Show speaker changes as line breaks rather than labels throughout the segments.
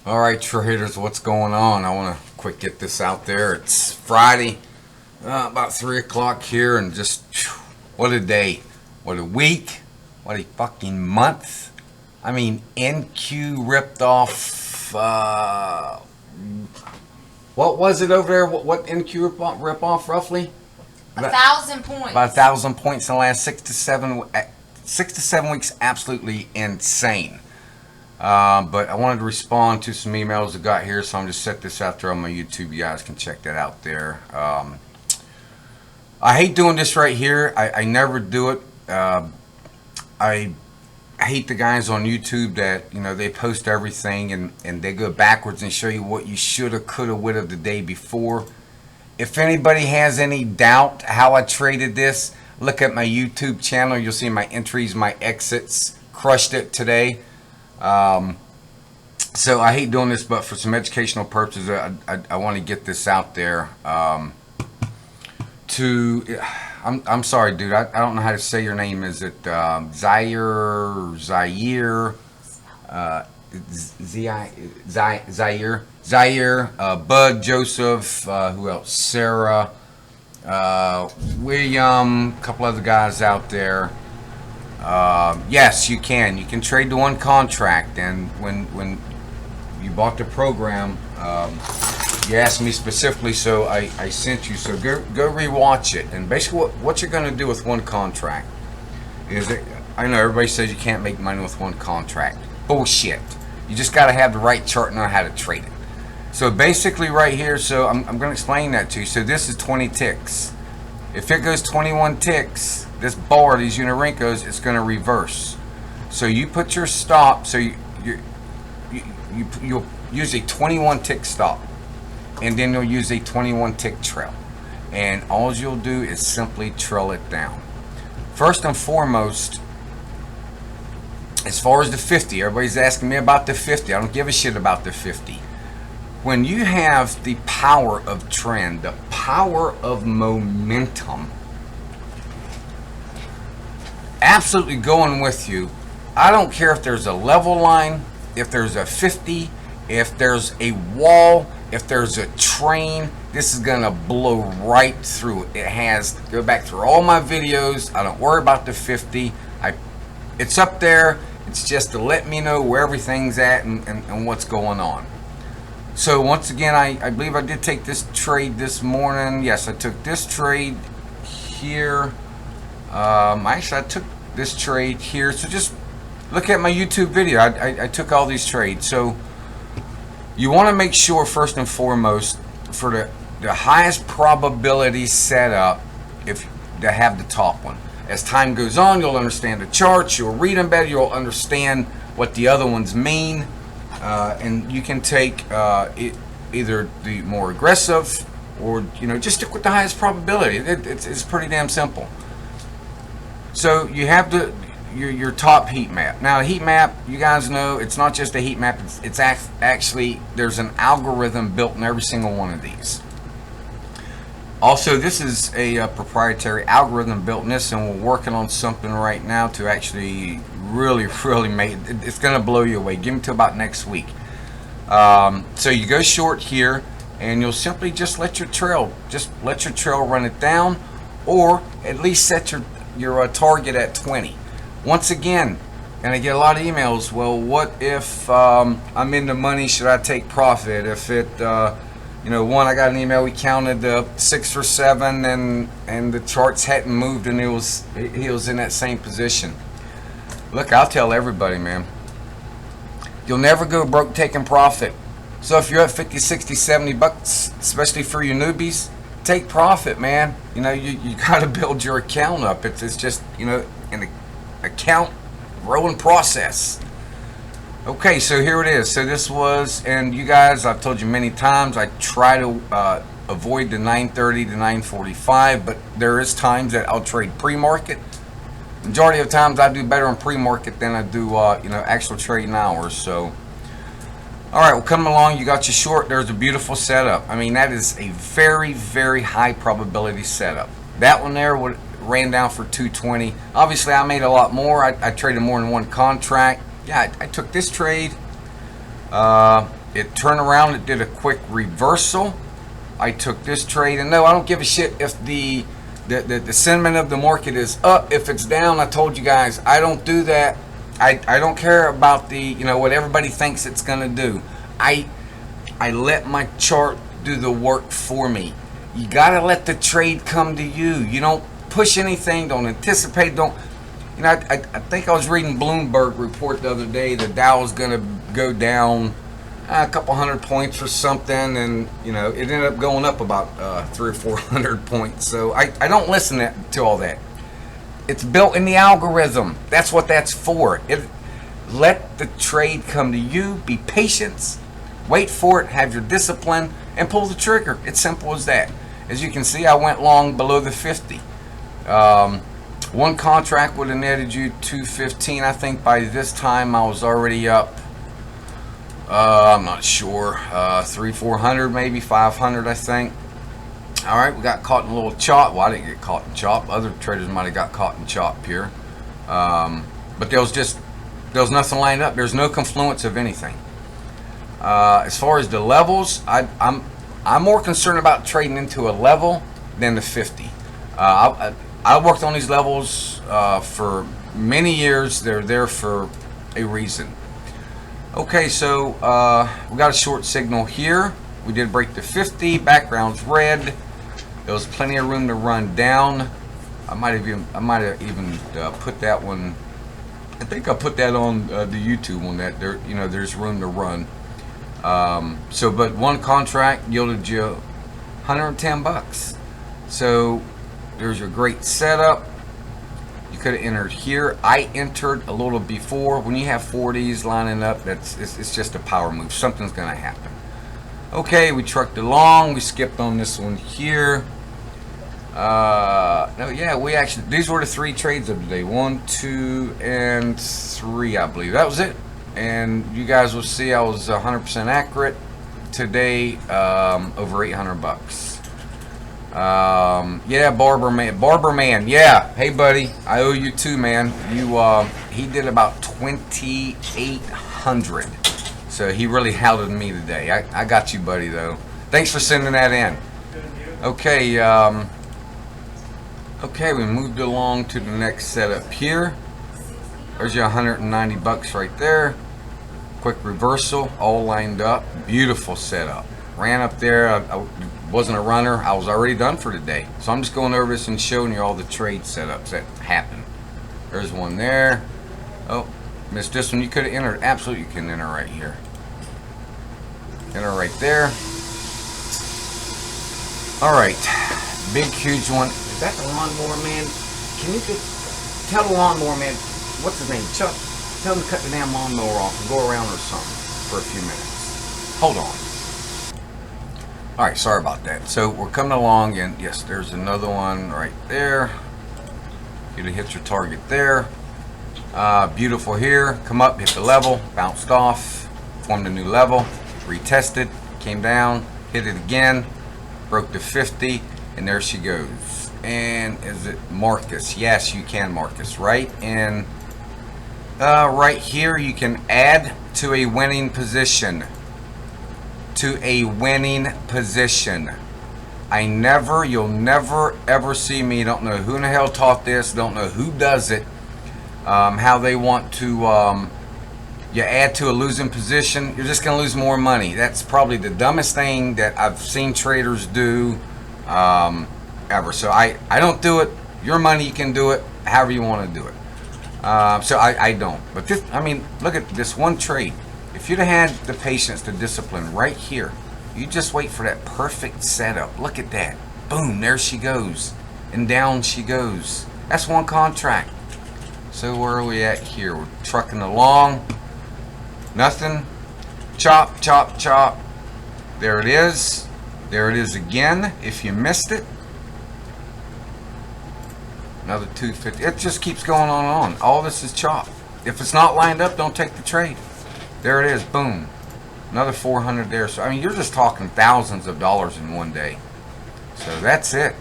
All right, traders, what's going on? I want to quick get this out there. It's Friday, about 3 o'clock here, and just what a day, what a week, what a fucking month. I mean, NQ ripped off. What was it over there? What NQ rip off roughly?
1,000 points.
About 1,000 points in the last 6 to 7 weeks. Absolutely insane. But I wanted to respond to some emails that got here, so I'm just set this out there on my YouTube. You guys can check that out there. I hate doing this right here. I never do it. I hate the guys on YouTube that they post everything and they go backwards and show you what you shoulda, coulda, woulda the day before. If anybody has any doubt how I traded this, look at my YouTube channel. You'll see my entries, my exits. Crushed it today. So I hate doing this, but for some educational purposes, I want to get this out there. I'm sorry, dude. I don't know how to say your name. Is it Zaire, Bud, Joseph, who else? Sarah, William, a couple other guys out there. Yes, you can. You can trade to one contract, and when you bought the program, you asked me specifically, so I sent you. So go rewatch it. And basically, what you're going to do with one contract is that I know everybody says you can't make money with one contract. Bullshit. You just got to have the right chart and know how to trade it. So basically, right here. So I'm going to explain that to you. So this is 20 ticks. If it goes 21 ticks, this bar, these Unirinkos, it's going to reverse. So you put your stop. So you'll use a 21 tick stop, and then you'll use a 21 tick trail, and all you'll do is simply trail it down. First and foremost, as far as the 50, everybody's asking me about the 50. I don't give a shit about the 50. When you have the power of trend, the power of momentum, absolutely going with you. I don't care if there's a level line, if there's a 50, if there's a wall, if there's a train. This is gonna blow right through it. It has, go back through all my videos. I don't worry about the 50. It's up there. It's just to let me know where everything's at and what's going on. So once again, I believe I did take this trade this morning. Yes, I took this trade here. Actually, I took this trade here. So just look at my YouTube video. I took all these trades. So you want to make sure, first and foremost, for the highest probability setup, if to have the top one. As time goes on, you'll understand the charts. You'll read them better. You'll understand what the other ones mean. And you can take either the more aggressive or just stick with the highest probability. It's pretty damn simple. So you have your top heat map. Now a heat map, you guys know, it's not just a heat map. It's actually, there's an algorithm built in every single one of these. Also, this is a proprietary algorithm built in this, and we're working on something right now to actually really make it. It's going to blow you away. Give me till about next week. So you go short here, and you'll simply just let your trail run it down, or at least set your target at 20. Once again, and I get a lot of emails, well, what if I'm in the money, should I take profit? If it one, I got an email, we counted the 6 or 7 and the charts hadn't moved, and he was in that same position. Look, I'll tell everybody, man, you'll never go broke taking profit. So if you're at 50, 60, 70 bucks, especially for your newbies, take profit, man. You got to build your account up. It's just, an account growing process. Okay, so here it is. So this was, and you guys, I've told you many times, I try to avoid the 930 to 945, but there is times that I'll trade pre-market. Majority of times I do better on pre-market than I do actual trading hours. So all right, well, coming along, you got your short. There's a beautiful setup. I mean, that is a very, very high probability setup. That one there ran down for 220. Obviously, I made a lot more. I traded more than one contract. Yeah, I took this trade. It turned around. It did a quick reversal. I took this trade, and no, I don't give a shit if the sentiment of the market is up. If it's down, I told you guys, I don't do that. I don't care about the, you know, what everybody thinks it's gonna do. I let my chart do the work for me. You gotta let the trade come to you. You don't push anything. Don't anticipate. Don't. You know, I think I was reading Bloomberg report the other day. The Dow was gonna go down a couple hundred points or something, and you know, it ended up going up about 300 or 400 points. So I don't listen to all that. It's built in the algorithm. That's what that's for. Let the trade come to you. Be patient. Wait for it. Have your discipline and pull the trigger. It's simple as that. As you can see, I went long below the 50. One contract would have netted you 215. I think by this time I was already up. I'm not sure. 300-400, maybe 500. I think. All right, we got caught in a little chop. Well, I didn't get caught in chop. Other traders might have got caught in chop here. But there was nothing lined up. There's no confluence of anything. As far as the levels, I'm more concerned about trading into a level than the 50. I worked on these levels for many years. They're there for a reason. Okay, so we got a short signal here. We did break the 50. Background's red. There was plenty of room to run down. I might have even put that one. I think I put that on the YouTube one. That there, you know, there's room to run. But one contract yielded you 110 bucks. So there's your great setup. You could have entered here. I entered a little before. When you have 40s lining up, it's just a power move. Something's gonna happen. Okay, we trucked along. We skipped on this one here. No, yeah, we actually, these were the 3 trades of the day. 1, 2, and 3, I believe. That was it. And you guys will see I was 100% accurate today. Over 800 bucks. Yeah, Barber Man. Yeah, hey buddy, I owe you too, man. He did about 2,800. So he really hounded me today. I got you, buddy, though. Thanks for sending that in. Okay, okay, we moved along to the next setup here. There's your 190 bucks right there. Quick reversal, all lined up. Beautiful setup. Ran up there. I wasn't a runner. I was already done for today. So I'm just going over this and showing you all the trade setups that happened. There's one there. Oh, missed this one. You could have entered. Absolutely, you can enter right here. Enter right there. All right, big huge one. Is that the lawnmower man? Can you just tell the lawnmower man, what's his name, Chuck? Tell him to cut the damn lawnmower off and go around or something for a few minutes. Hold on. All right, sorry about that. So we're coming along, and yes, there's another one right there. You'd have hit your target there. Beautiful here. Come up, hit the level, bounced off, formed a new level, retested, came down, hit it again, broke the 50, and there she goes. And is it Marcus? Yes, you can, Marcus, right? And right here, you can add to a winning position. To a winning position. You'll never ever see me. Don't know who in the hell taught this. Don't know who does it. How they want to you add to a losing position. You're just gonna lose more money. That's probably the dumbest thing that I've seen traders do ever. So I don't do it. Your money, you can do it however you want to do it. So I don't. But this, I mean, look at this one trade. If you'd have had the patience, the discipline right here, you just wait for that perfect setup. Look at that. Boom, there she goes. And down she goes. That's one contract. So where are we at here? We're trucking along. Nothing. Chop, chop, chop. There it is. There it is again, if you missed it. Another 250. It just keeps going on and on. All this is chop. If it's not lined up, don't take the trade. There it is, boom. Another 400 there. So I mean, you're just talking thousands of dollars in one day. So that's it.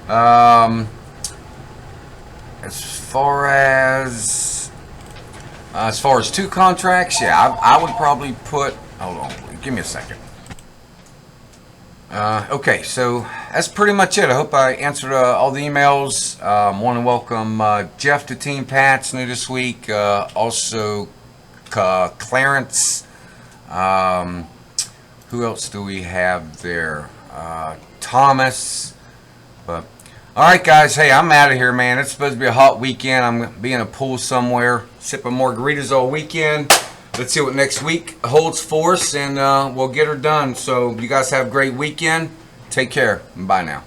As far as 2 contracts, yeah, I would probably put. Hold on, Give me a second. Okay, so that's pretty much it. I hope I answered all the emails. Want to welcome Jeff to Team Pats, new this week. Also, Clarence. Who else do we have there? Thomas. But all right, guys. Hey, I'm out of here, man. It's supposed to be a hot weekend. I'm gonna be in a pool somewhere, sipping margaritas all weekend. Let's see what next week holds for us, and we'll get her done. So you guys have a great weekend. Take care. Bye now.